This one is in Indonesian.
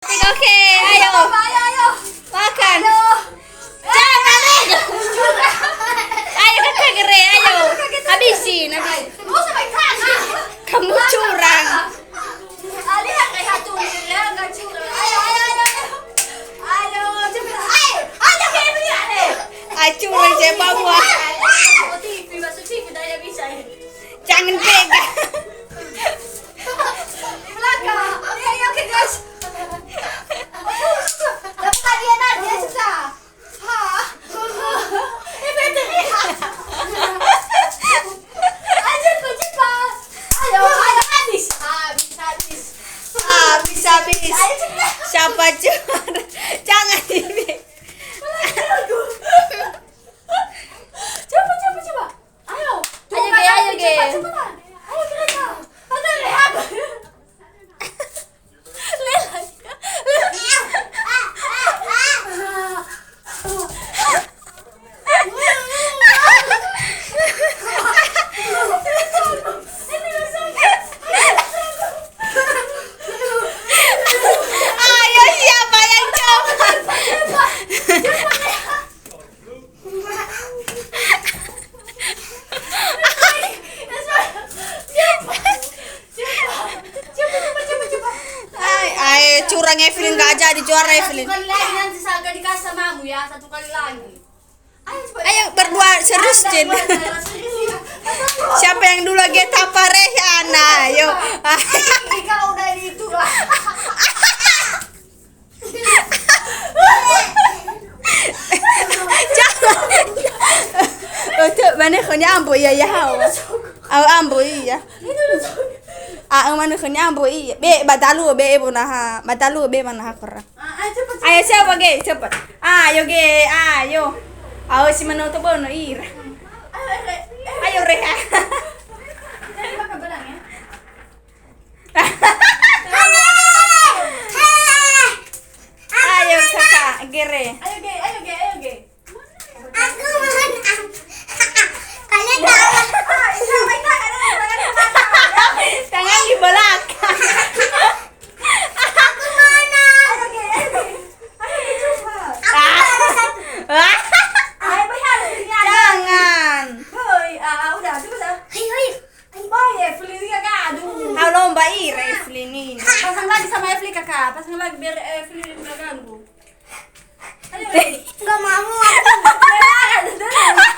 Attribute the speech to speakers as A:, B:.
A: Oke, ayo. Makan. Jangan ayo. Ayo kakak gere, ayo. Habisin. Kamu curang. Curang siapa buah. Jangan pegang. Habis. Siapa juara? Jangan ini.
B: Coba. Ayo.
A: Ayo, Ge.
B: Cepetan. Ayo kita. Ada lihat.
A: Ayo, siapa yang coba? Ayo, curang Evelyn, gak jadi juara Evelyn.
B: Satu kali lagi nanti saya dikasih samamu ya, satu kali lagi.
A: Ayo berdua serius Jin. Siapa yang dulu Geta Parehana? Ayo.
B: Kalau udah itu lah.
A: Jangan. Mana kau ambo iya ya hao. Ambo iya. Mana kau ambo iya. Be batalu be bunaha. Batalu be mana hakora. Ayo siapa Ge? Cepat. Ayo Ge, ayo. Ayo si menutup bono ira. Ayo Reha.
B: Jadi pakai belang ya.
A: Ayo kakak Gere.
B: Ayo ge.
C: Aku mohon kalian tahu
A: Tangan di belakang.
C: aku mana
A: Ah. Jangan.
B: Udah coba.
C: ayo
B: Boy, Evelyn kakak, aduh.
A: Hau lomba ira Evelyn ini.
B: Pasang lagi sama Evelyn kakak, pasang lagi biar Evelyn nggak ganggu. Ayo.
C: nggak mau
B: Jangan.